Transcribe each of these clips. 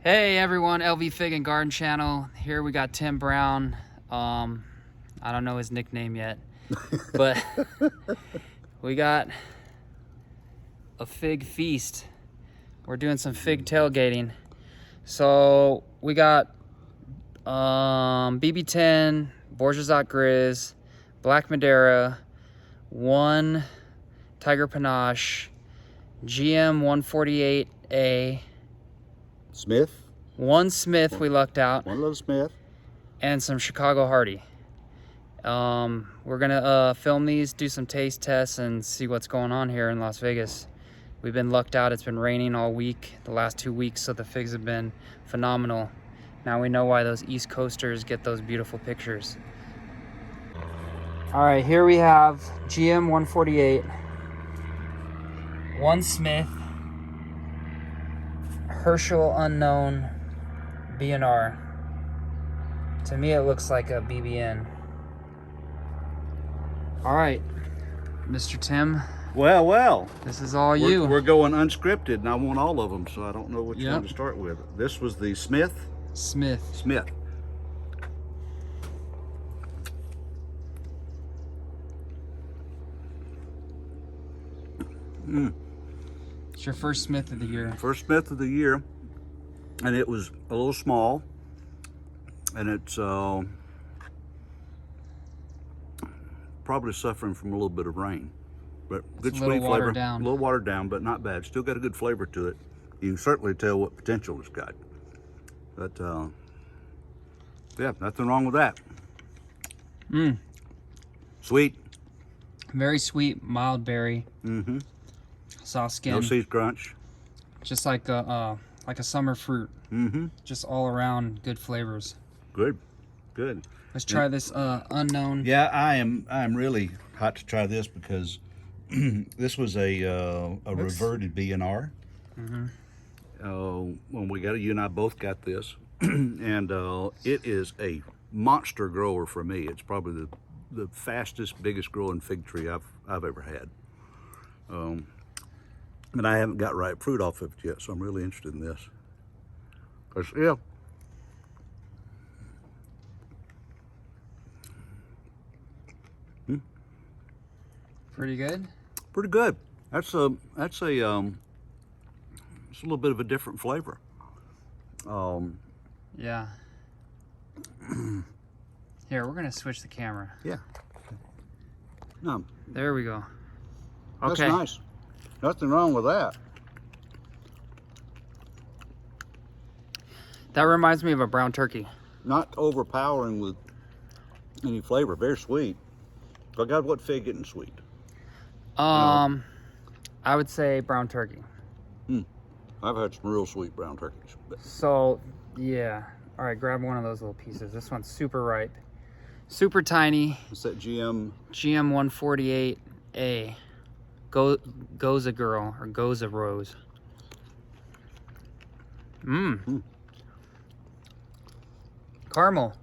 Hey everyone, LV Fig and Garden Channel. Here we got Tim Brown. I don't know his nickname yet, but we got a fig feast. We're doing some fig tailgating. So we got BB10, bourgeois grizz, black madeira, one tiger panache, GM 148A, Smith. one Smith we lucked out, One little Smith. and some Chicago Hardy. We're gonna film these, do some taste tests, and see what's going on here in Las Vegas. We've been lucked out. It's been raining all week, the last 2 weeks, so the figs have been phenomenal. Now we know why those East Coasters get those beautiful pictures. All right, here we have GM 148, one Smith, Herschel Unknown B&R. To me, it looks like a BBN. All right, Mr. Tim. Well. This is all you. We're going unscripted, and I want all of them, so I don't know which Yep. one to start with. This was the Smith. Smith. It's your first Smith of the year. First Smith of the year, and it was a little small, and it's probably suffering from a little bit of rain, but good It's a little sweet watered flavor. down. A little watered down, but not bad. Still got a good flavor to it. You can certainly tell what potential it's got. But yeah, nothing wrong with that. Sweet. Very sweet, mild berry. Mm-hmm. Soft skin. No seed crunch. Just like a summer fruit. Mm-hmm. Just all around good flavors. Good. Let's try this unknown. Yeah, I am really hot to try this because this was a reverted B&R. When we got it, you and I both got this, and it is a monster grower for me. It's probably the fastest, biggest growing fig tree I've ever had. And I haven't got ripe fruit off of it yet, so I'm really interested in this. 'Cause, yeah. Pretty good. Pretty good. It's a little bit of a different flavor. Yeah. Here, we're gonna switch the camera. Yeah. No, There we go. that's Okay. nice. Nothing wrong with that. That reminds me of a brown turkey. Not overpowering with any flavor. Very sweet. Oh God, what fig getting sweet? I would say brown turkey. I've had some real sweet brown turkeys. But So, yeah. All right, grab one of those little pieces. This one's super ripe. Super tiny. it's that GM. GM 148A. Goza Girl or Goza Rose. Caramel.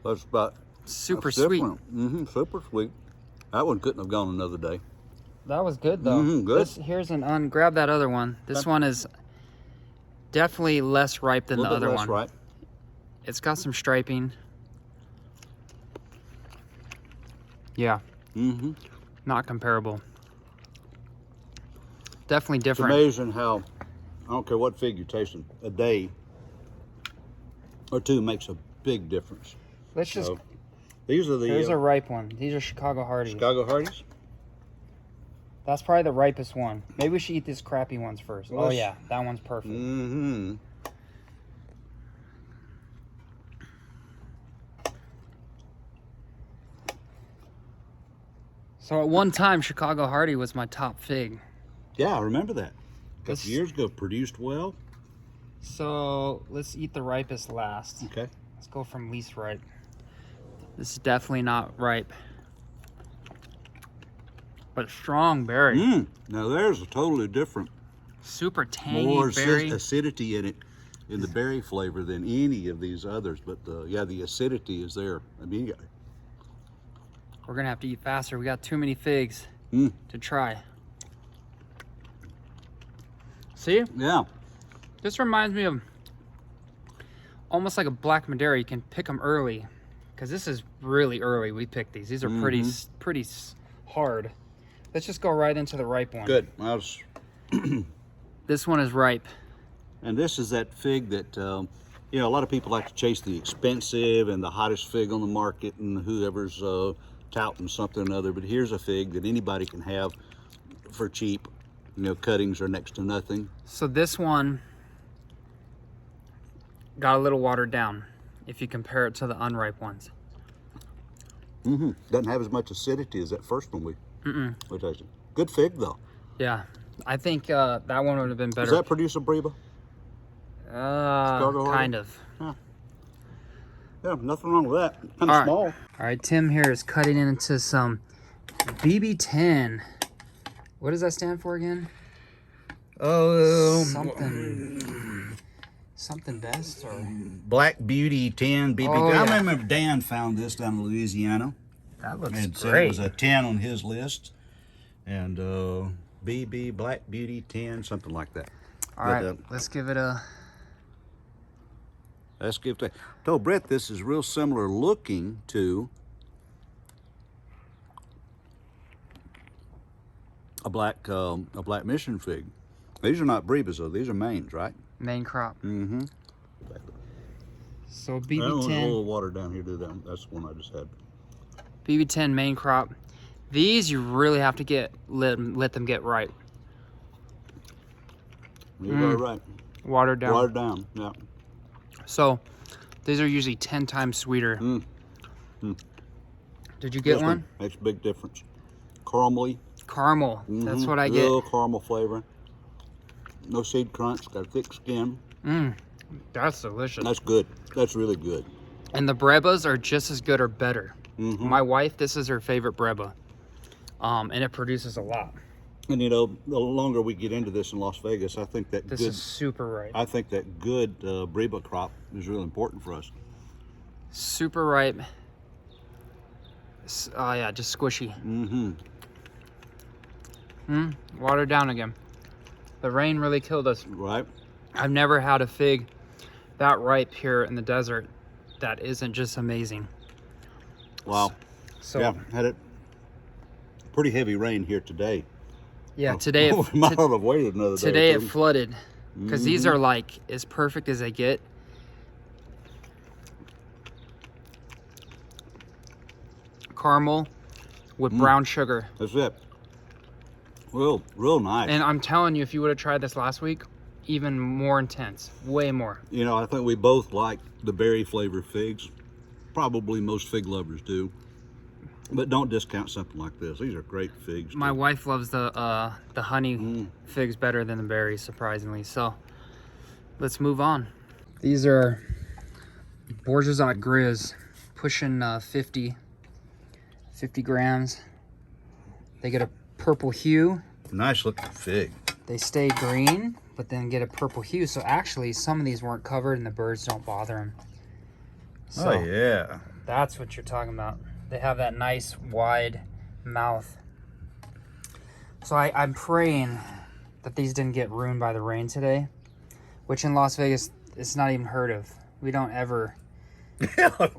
That's about Super that's sweet. different. Super sweet. That one couldn't have gone another day. That was good though. Good. Here's grab that other one. This one is definitely less ripe than A the little other bit less one. ripe. It's got some striping. Yeah. Not comparable. Definitely It's different. amazing how, I don't care what fig you're tasting, a day or two makes a big difference. Let's just. So, these are the Here's a ripe one. These are Chicago Hardies. Chicago Hardies. That's probably the ripest one. Maybe we should eat these crappy ones first. Oh Let's- yeah, that one's perfect. So at one time, Chicago Hardy was my top fig. Yeah, I remember that. A This- couple years ago, produced well. So let's eat the ripest last. Okay. Let's go from least ripe. This is definitely not ripe. But strong berry. Now there's a totally different, Super tangy more berry. acidity in it, in the berry flavor than any of these others. But yeah, the acidity is there. I mean, We're gonna have to eat faster. We got too many figs to try. See? yeah. This reminds me of almost like a black Madeira. You can pick them early, because this is really early. We picked these. These are pretty hard. Let's just go right into the ripe one. Good. This one is ripe. And this is that fig that, you know, a lot of people like to chase the expensive and the hottest fig on the market, and whoever's touting something or other. But here's a fig that anybody can have for cheap. You know, cuttings are next to nothing. So this one got a little watered down if you compare it to the unripe ones. Doesn't have as much acidity as that first one we tasted. Good fig though. Yeah, I think that one would have been better. Does that produce a Breba? Kind of. Yeah, nothing wrong with that. Kind of small. All right, Tim here is cutting into some BB10. What does that stand for again? Oh, something best, or Black Beauty 10 BB. Oh, I yeah. remember Dan found this down in Louisiana. that looks And said it great. was a 10 on his list. And BB Black Beauty 10, something like that. All right, let's give it a. Let's give that. I told Brett this is real similar looking to a black mission fig. These are not Brebas though. These are mains, right? Main crop. Mm-hmm. So I BB10. want a little water down here. Do that. That's the one I just had. BB10 main crop. These you really have to let them get ripe. You're right. Watered down. Watered down. Yeah. So these are usually 10 times sweeter. Did you get This one? Makes a big difference. Caramely. Caramel. That's what I get. Real caramel flavor. No seed crunch. Got a thick skin. That's delicious. That's good. That's really good. And the Brebas are just as good or better. My wife, this is her favorite Breba. And it produces a lot. And you know, the longer we get into this in Las Vegas, I think that This is super ripe. I think that good Breba crop is really important for us. Super ripe. Oh yeah, just squishy. Watered down again. The rain really killed us. Right. I've never had a fig that ripe here in the desert that isn't just amazing. Wow. So yeah, had it pretty heavy rain here today. yeah, today We might not have waited another day. today or it two. flooded because these are like as perfect as they get. Caramel with brown sugar. That's it. Real nice. And I'm telling you, if you would have tried this last week, even more intense, way more. You know, I think we both like the berry flavored figs. Probably most fig lovers do. But don't discount something like this. These are great figs. My wife loves the honey figs better than the berries, surprisingly. So let's move on. These are bourgeois grizz, pushing 50 grams. They get a purple hue. Nice looking fig. They stay green, but then get a purple hue. So actually, some of these weren't covered and the birds don't bother them. So Oh yeah. that's what you're talking about. They have that nice wide mouth. So I'm praying that these didn't get ruined by the rain today, which in Las Vegas, it's not even heard of. We don't ever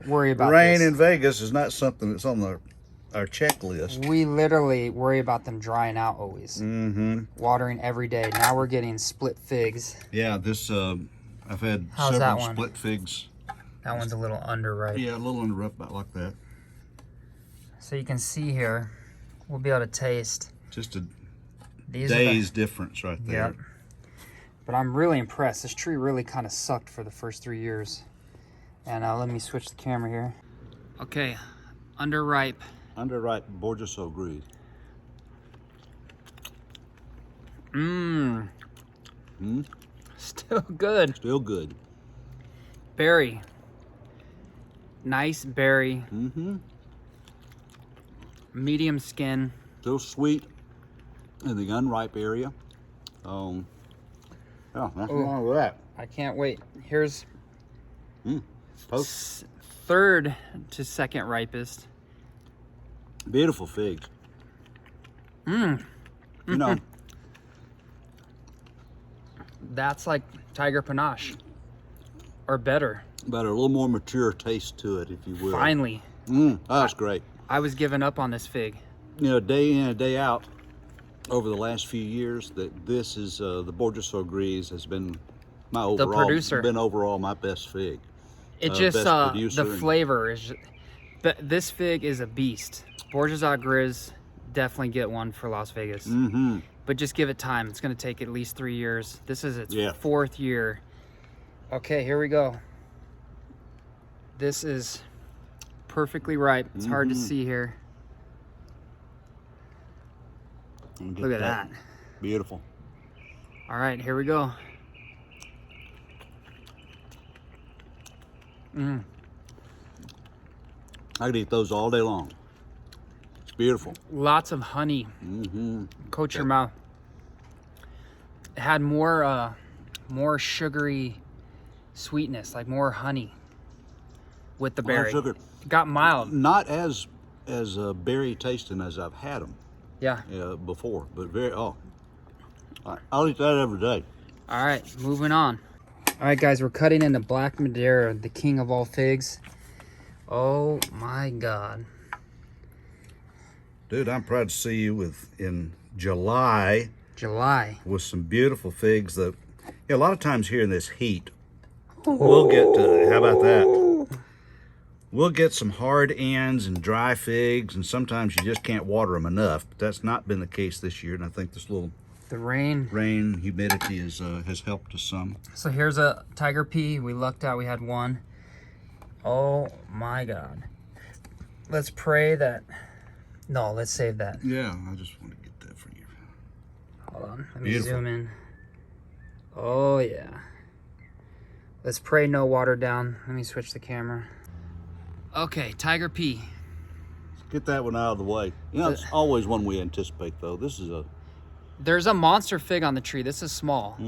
worry about Rain this. in Vegas is not something that's on our checklist. We literally worry about them drying out always. Watering every day. Now we're getting split figs. Yeah, this I've had How's that several one? split figs. That one's a little underripe. Yeah, a little on the rough, about like that. So you can see here, we'll be able to taste. Just a These day's difference right there. Yep. But I'm really impressed. This tree really kind of sucked for the first 3 years. And let me switch the camera here. Okay, underripe. Underripe bourgeois gris. Still good. Still good. Berry. Nice berry. Medium skin. Still sweet in the unripe area. Yeah, nothing wrong with that. I can't wait. Here's Toast. third to second ripest. Beautiful figs. You know, That's like tiger panache. are better. But a little more mature taste to it, if you will. Finally. That's great. I was giving up on this fig. You know, day in and day out, over the last few years, that this is the bourgeois grizz has been my overall, overall my best fig. It just the flavor is. This fig is a beast. Bourgeois grizz, definitely get one for Las Vegas. But just give it time. It's going to take at least 3 years. This is its 4th year. Okay, here we go. This is perfectly ripe. It's hard to see here. Look at that. Beautiful. All right, here we go. I could eat those all day long. It's beautiful. Lots of honey. Coat your mouth. It had more sugary sweetness, like more honey with the berry. More sugar. It got mild. Not as berry tasting as I've had them. Yeah. Before, but I'll eat that every day. All right, moving on. All right, guys, we're cutting into black madeira, the king of all figs. Oh my God. Dude, I'm proud to see you in July with some beautiful figs that a lot of times here in this heat, we'll get how about that? We'll get some hard ends and dry figs, and sometimes you just can't water them enough. But that's not been the case this year, and I think this little rain humidity has helped us some. So here's a tiger pea. We lucked out. We had one. Oh my God. Let's pray that. No, let's save that. Yeah, I just want to get that for you. Hold on. Let me zoom in. Oh yeah. Let's pray no water down. Let me switch the camera. Okay, tiger pea. Let's get that one out of the way. You know, it's always one we anticipate, though. This is a... There's a monster fig on the tree. This is small.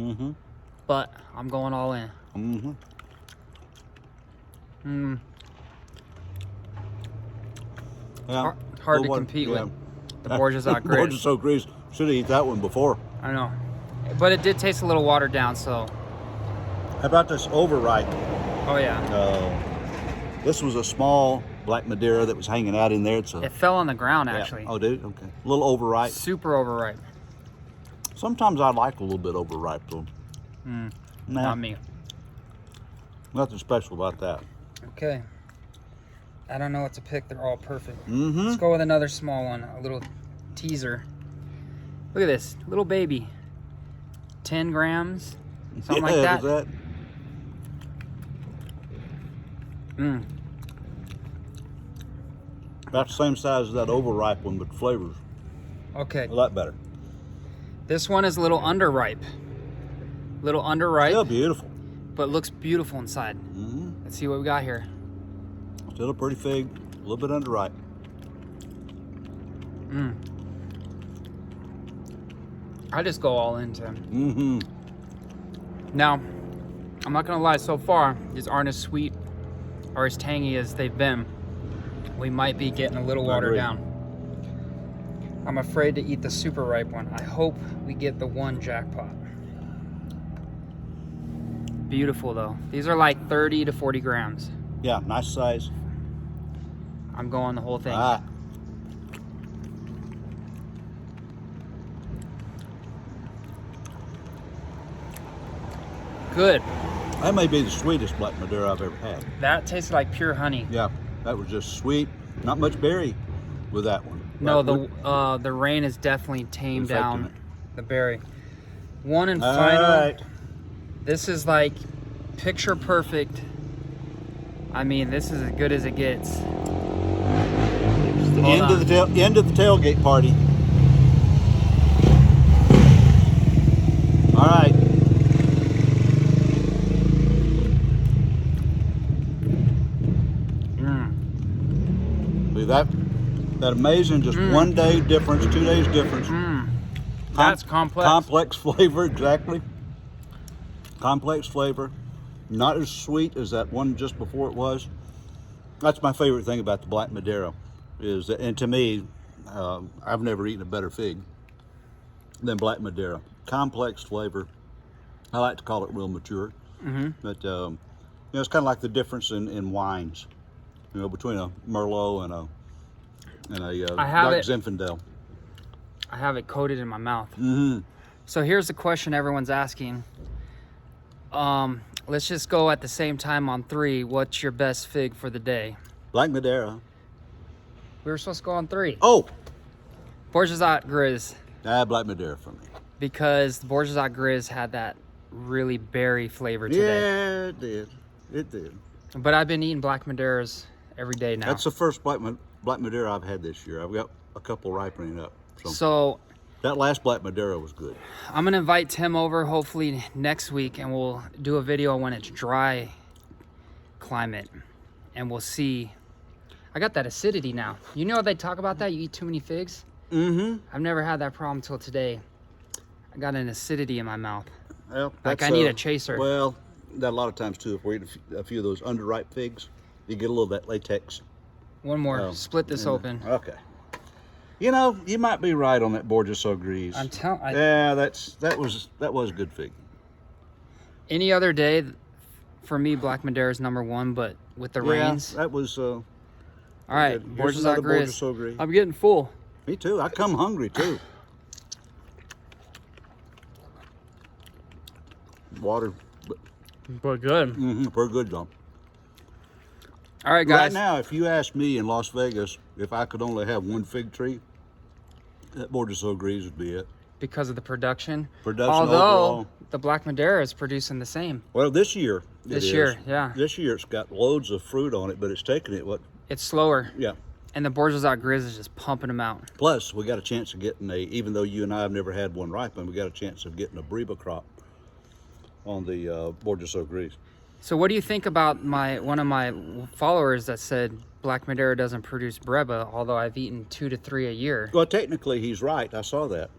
But I'm going all in. Yeah. Hard to compete with the bourgeois grizz. Bourgeois grizz. Should have eaten that one before. I know. But it did taste a little watered down, so... How about this overripe? Oh, yeah. This was a small black madeira that was hanging out in there. It fell on the ground, actually. Oh, dude? Okay. A little overripe. Super overripe. Sometimes I like a little bit overripe, though. Not me. Nothing special about that. Okay. I don't know what to pick. They're all perfect. Let's go with another small one. A little teaser. Look at this. Little baby. 10 grams. Something like that. That. About the same size as that overripe one, but flavors. Okay. A lot better. This one is a little underripe. Little underripe. Still beautiful. But looks beautiful inside. Let's see what we got here. Still a pretty fig, a little bit underripe. I just go all into them. Now, I'm not gonna lie, so far, these aren't as sweet or as tangy as they've been. We might be getting a little watered down. I'm afraid to eat the super ripe one. I hope we get the one jackpot. Beautiful though. These are like 30 to 40 grams. Yeah, nice size. I'm going the whole thing. Good. That may be the sweetest black madeira I've ever had. That tasted like pure honey. Yeah, that was just sweet. Not much berry with that one. No, the rain has definitely tamed down the berry. One and final. Right. This is like picture perfect. I mean, this is as good as it gets. End of the tailgate party. All right. See that amazing, just 1 day difference, 2 days difference. That's complex. Complex flavor, exactly. Complex flavor. Not as sweet as that one just before it was. That's my favorite thing about the black madeira. Is that, and to me, I've never eaten a better fig than black madeira. Complex flavor. I like to call it real mature. But know, it's kind of like the difference in wines, you know, between a Merlot and a Dark Zinfandel. I have it coated in my mouth. Mm-hmm. So here's the question everyone's asking. Let's just go at the same time on 3. What's your best fig for the day? Black Madeira. We were supposed to go on 3. Oh! Bourgeois Grizz. Black Madeira for me. Because the Bourgeois Grizz had that really berry flavor today. Yeah, it did. It did. But I've been eating Black Madeiras every day now. That's the first Black Madeira I've had this year. I've got a couple ripening up. So that last Black Madeira was good. I'm gonna invite Tim over hopefully next week, and we'll do a video when it's dry climate, and we'll see. I got that acidity now. You know they talk about that? You eat too many figs? Mm-hmm. I've never had that problem till today. I got an acidity in my mouth. Well, like I need a chaser. Well, that a lot of times too, if we're eating a few of those underripe figs, you get a little of that latex. One more. Split this open. Okay. You know, you might be right on that bourgeois grizz. I'm telling. Yeah, that was a good fig. Any other day, for me, Black Madeira is #1, but with the rains. That was. All right, Bourgeois Grizz. I'm getting full. Me too. I come hungry too. Water. But good. Pretty good, John. All right, guys. Right now, if you ask me in Las Vegas if I could only have one fig tree, that Bourgeois Grizz would be it. Because of the production. Although overall, the Black Madeira is producing the same. Well, this year. This year, yeah. This year it's got loads of fruit on it, but it's taking it It's slower. Yeah. And the Bourgeois Grizz is just pumping them out. Plus, we got a chance of getting even though you and I have never had one ripen, we got a chance of getting a Breba crop on the Bourgeois Grizz. So what do you think about one of my followers that said Black Madeira doesn't produce Breba, although I've eaten 2 to 3 a year? Well, technically he's right. I saw that.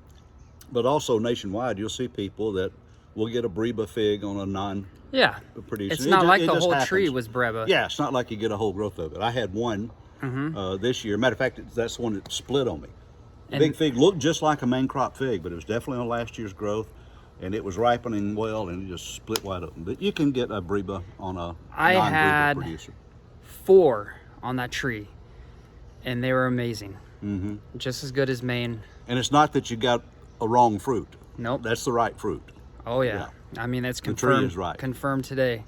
But also nationwide, you'll see people that will get a Breba fig on a non-producing. It's not like the whole tree was Breba. Yeah, it's not like you get a whole growth of it. I had one this year. Matter of fact, that's the one that split on me. The big fig looked just like a main crop fig, but it was definitely on last year's growth. And it was ripening well, and it just split wide open. But you can get a Breba on a non-Breba producer. 4 on that tree, and they were amazing. Just as good as Maine. And it's not that you got a wrong fruit. Nope. That's the right fruit. Oh, yeah. I mean, that's confirmed. The tree is right. Confirmed today.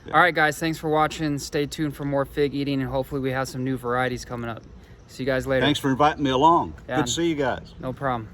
Yeah. All right, guys. Thanks for watching. Stay tuned for more fig eating, and hopefully we have some new varieties coming up. See you guys later. Thanks for inviting me along. Yeah. Good to see you guys. No problem.